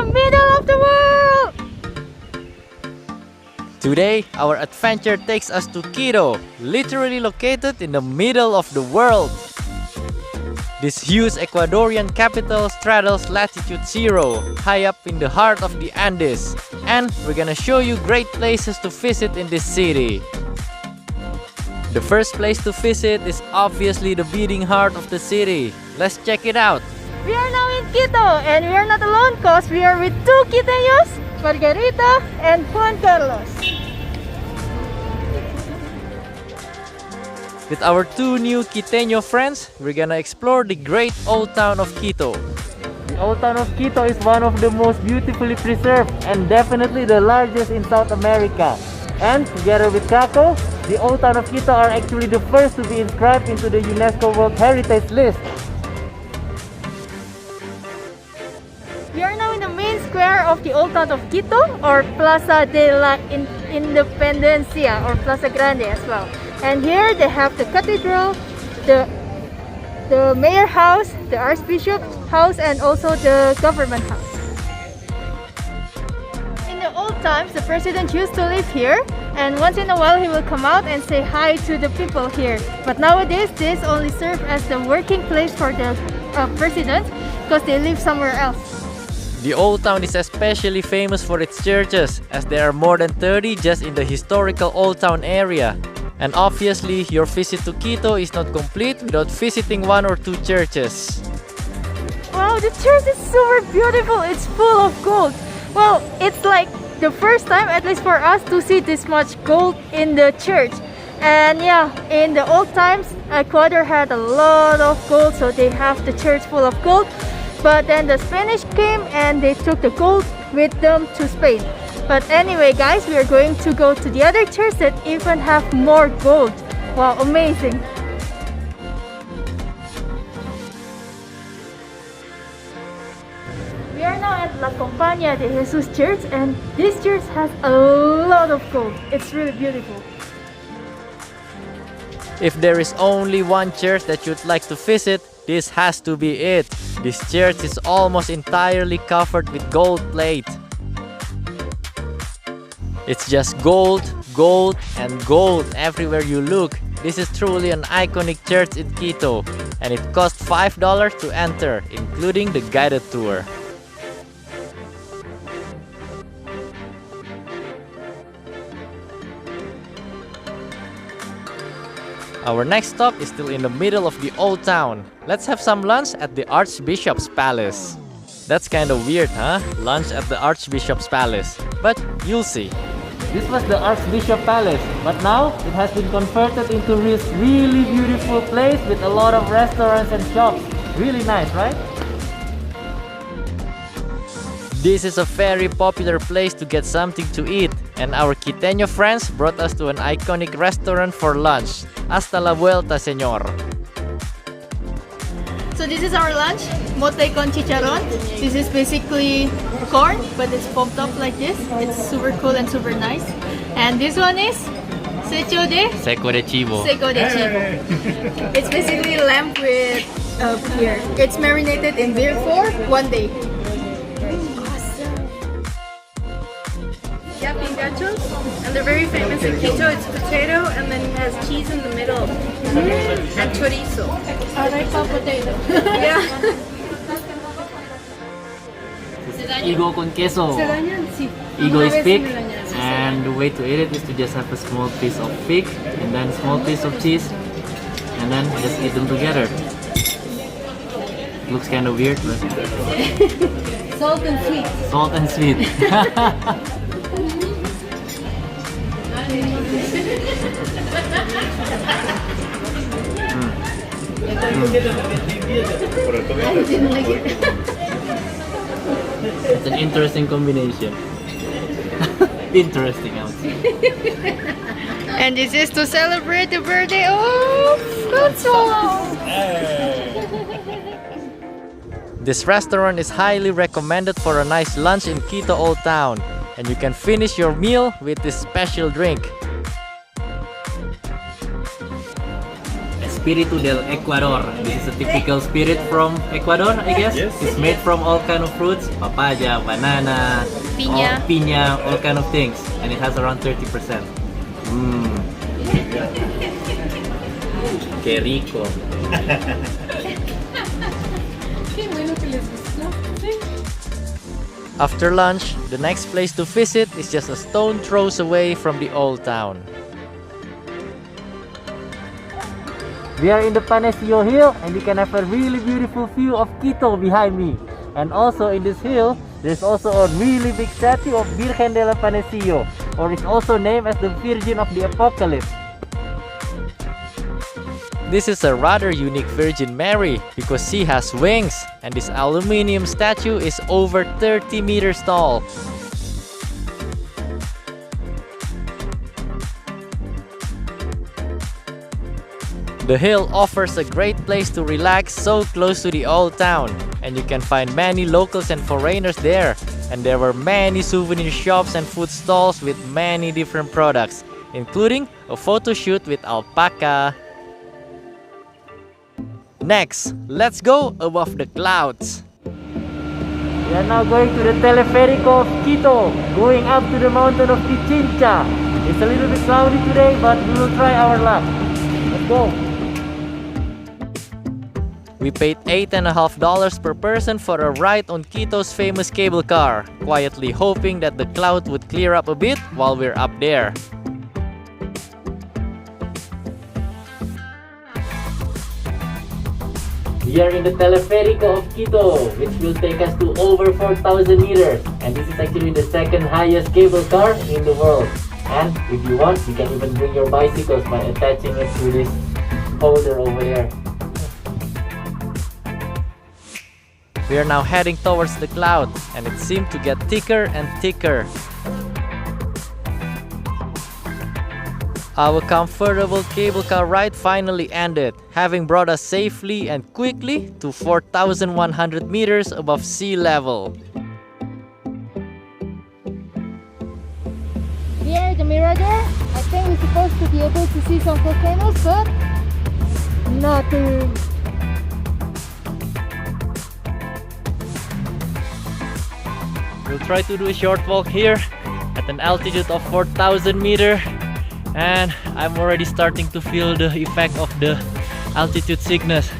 the middle of the world! Today, our adventure takes us to Quito, literally located in the middle of the world. This huge Ecuadorian capital straddles latitude 0, high up in the heart of the Andes. And we're gonna show you great places to visit in this city. The first place to visit is obviously the beating heart of the city. Let's check it out. We are now in Quito, and we are not alone because we are with two Quiteños, Margarita and Juan Carlos. With our two new Quiteño friends, we're gonna explore the great Old Town of Quito. The Old Town of Quito is one of the most beautifully preserved and definitely the largest in South America. And together with Caco, the Old Town of Quito are actually the first to be inscribed into the UNESCO World Heritage List. We are now in the main square of the Old Town of Quito, or Plaza de la Independencia, or Plaza Grande as well. And here they have the cathedral, the mayor house, the archbishop's house, and also the government house. In the old times, the president used to live here, and once in a while he will come out and say hi to the people here. But nowadays, this only serves as the working place for the president because they live somewhere else. The Old Town is especially famous for its churches, as there are more than 30 just in the historical Old Town area. And obviously, your visit to Quito is not complete without visiting one or two churches. Wow, the church is super beautiful. It's full of gold. Well, it's like the first time, at least for us, to see this much gold in the church. And yeah, in the old times, Ecuador had a lot of gold, so they have the church full of gold. But then the Spanish came and they took the gold with them to Spain. But anyway, guys, we are going to go to the other church that even have more gold. Wow, amazing! We are now at La Compañia de Jesús church, and this church has a lot of gold. It's really beautiful. If there is only one church that you'd like to visit, this has to be it. This church is almost entirely covered with gold plate. It's just gold, gold, and gold everywhere you look. This is truly an iconic church in Quito, and it costs $5 to enter, including the guided tour. Our next stop is still in the middle of the Old Town. Let's have some lunch at the Archbishop's Palace. That's kind of weird, huh? Lunch at the Archbishop's Palace. But you'll see. This was the Archbishop Palace, but now it has been converted into this really beautiful place with a lot of restaurants and shops. Really nice, right? This is a very popular place to get something to eat, and our Quiteño friends brought us to an iconic restaurant for lunch. Hasta la vuelta, señor. So this is our lunch, mote con chicharrón. This is basically corn, but it's popped up like this. It's super cool and super nice. And this one is seco de chivo. Seco de chivo. It's basically lamb with beer. It's marinated in beer for 1 day. Yeah, pingachos, and they're very famous in Quito. It's potato, and then it has cheese in the middle, and chorizo. I like potato. Yeah. Higo con queso. Sí. Higo is pig, me dañan, sí, and the way to eat it is to just have a small piece of pig, and then a small piece of cheese, and then just eat them together. Looks kind of weird, but Salt and sweet. salt and sweet. I didn't like it. It's an interesting combination. Interesting, I would say. And this is to celebrate the birthday of Gonzo. This restaurant is highly recommended for a nice lunch in Quito Old Town, and you can finish your meal with this special drink. Espíritu del Ecuador. This is a typical spirit from Ecuador, I guess. Yes. It's made from all kind of fruits, papaya, banana, Piña. piña, all kind of things, and it has around 30%. Qué rico. After lunch, the next place to visit is just a stone throws away from the old town. We are in the Panecillo Hill and we can have a really beautiful view of Quito behind me. And also in this hill, there's also a really big statue of Virgin of Panecillo, or it's also named as the Virgin of the Apocalypse. This is a rather unique Virgin Mary because she has wings, and this aluminium statue is over 30 meters tall. The hill offers a great place to relax so close to the old town, and you can find many locals and foreigners there. And there were many souvenir shops and food stalls with many different products, including a photo shoot with alpaca. Next, let's go above the clouds. We are now going to the Teleferico of Quito, going up to the mountain of Pichincha. It's a little bit cloudy today, but we will try our luck. Let's go. We paid $8.50 per person for a ride on Quito's famous cable car, quietly hoping that the cloud would clear up a bit while we're up there. We are in the Teleferico of Quito, which will take us to over 4,000 meters. And this is actually the second highest cable car in the world. And if you want, you can even bring your bicycles by attaching it to this holder over there. We are now heading towards the cloud, and it seemed to get thicker and thicker. Our comfortable cable car ride finally ended, having brought us safely and quickly to 4,100 meters above sea level. Here, the Mirador. I think we're supposed to be able to see some volcanoes, but nothing. We'll try to do a short walk here at an altitude of 4,000 meters. And I'm already starting to feel the effect of the altitude sickness.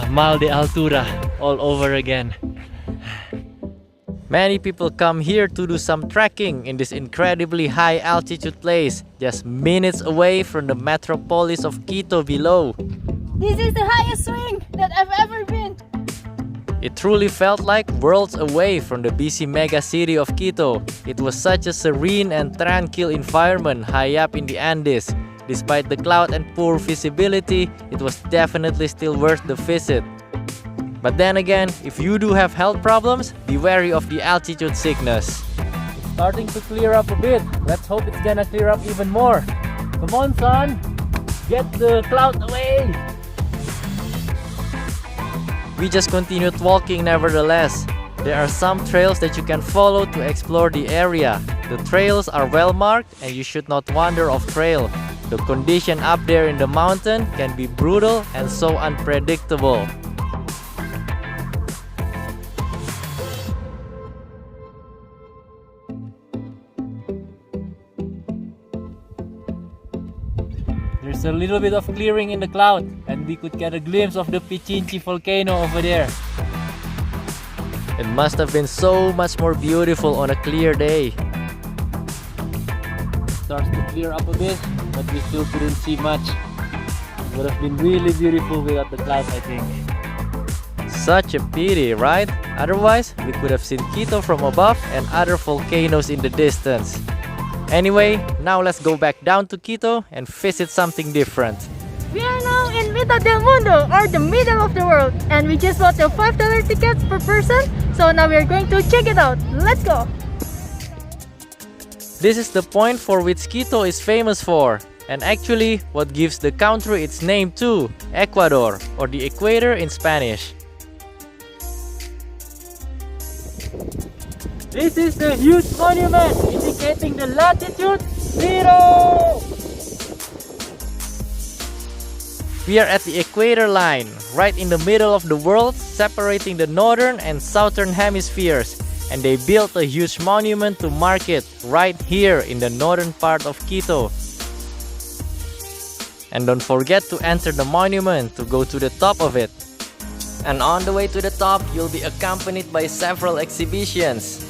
Mal de altura all over again. Many people come here to do some trekking in this incredibly high altitude place, just minutes away from the metropolis of Quito below. This is the highest swing that I've ever been. It truly felt like worlds away from the busy mega city of Quito. It was such a serene and tranquil environment high up in the Andes. Despite the cloud and poor visibility, it was definitely still worth the visit. But then again, if you do have health problems, be wary of the altitude sickness. It's starting to clear up a bit. Let's hope it's gonna clear up even more. Come on, son! Get the cloud away! We just continued walking nevertheless. There are some trails that you can follow to explore the area. The trails are well marked and you should not wander off trail. The condition up there in the mountain can be brutal and so unpredictable. There's a little bit of clearing in the cloud and we could get a glimpse of the Pichincha volcano over there. It must have been so much more beautiful on a clear day. It starts to clear up a bit, but we still couldn't see much. It would have been really beautiful without the clouds, I think. Such a pity, right? Otherwise, we could have seen Quito from above and other volcanoes in the distance. Anyway, now let's go back down to Quito and visit something different. We are now in Mitad del Mundo, or the middle of the world, and we just bought the $5 tickets per person, so now we are going to check it out. Let's go! This is the point for which Quito is famous for, and actually what gives the country its name too, Ecuador, or the equator in Spanish. This is the huge monument indicating the latitude 0! We are at the equator line, right in the middle of the world, separating the northern and southern hemispheres. And they built a huge monument to mark it right here in the northern part of Quito. And don't forget to enter the monument to go to the top of it. And on the way to the top, you'll be accompanied by several exhibitions.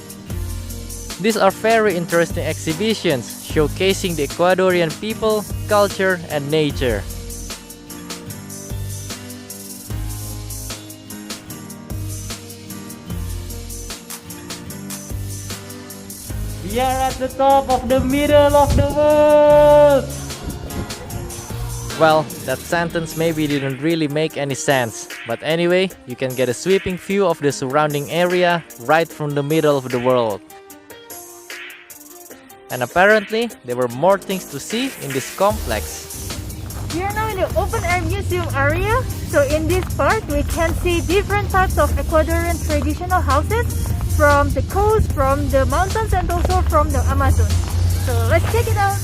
These are very interesting exhibitions showcasing the Ecuadorian people, culture, and nature. We are at the top of the middle of the world! Well, that sentence maybe didn't really make any sense. But anyway, you can get a sweeping view of the surrounding area right from the middle of the world. And apparently, there were more things to see in this complex. We are now in the open air museum area. So in this part, we can see different types of Ecuadorian traditional houses from the coast, from the mountains, and also from the Amazon. So let's check it out.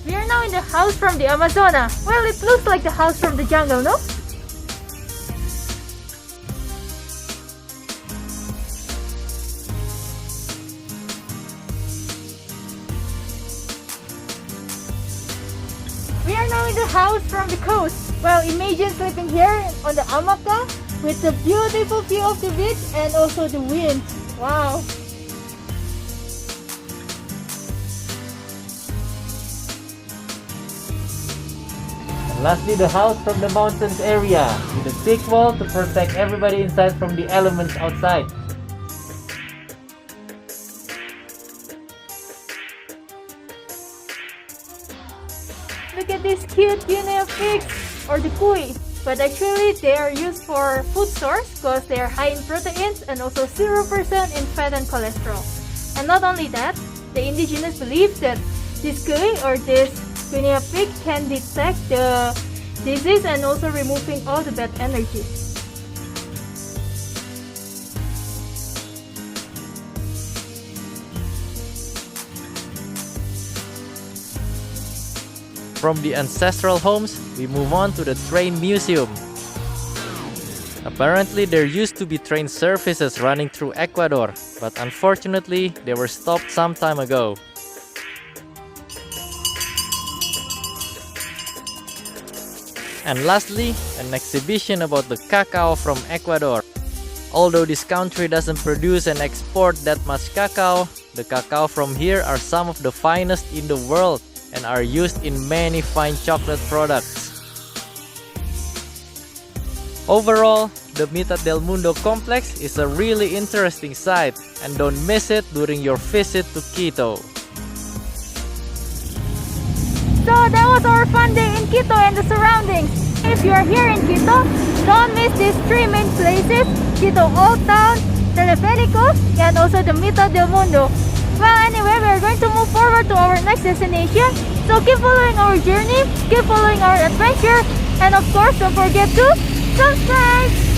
We are now in the house from the Amazona. Well, it looks like the house from the jungle, no? We are now in the house from the coast. Well, imagine sleeping here on the hamaca with the beautiful view of the beach and also the wind. Wow! And lastly, the house from the mountains area with a thick wall to protect everybody inside from the elements outside. Look at these cute guinea pigs or the cuy. But actually they are used for food source because they are high in proteins and also 0% in fat and cholesterol. And not only that, the indigenous believe that this cuy or this guinea pig can detect the disease and also removing all the bad energy. From the ancestral homes, we move on to the train museum. Apparently, there used to be train services running through Ecuador, but unfortunately, they were stopped some time ago. And lastly, an exhibition about the cacao from Ecuador. Although this country doesn't produce and export that much cacao, the cacao from here are some of the finest in the world and are used in many fine chocolate products. Overall, the Mitad del Mundo complex is a really interesting site, and don't miss it during your visit to Quito. So that was our fun day in Quito and the surroundings. If you are here in Quito, don't miss these three main places: Quito Old Town, Teleferico, and also the Mitad del Mundo. Well, anyway, we are going to move forward to our next destination. So keep following our journey, keep following our adventure, and of course, don't forget to subscribe!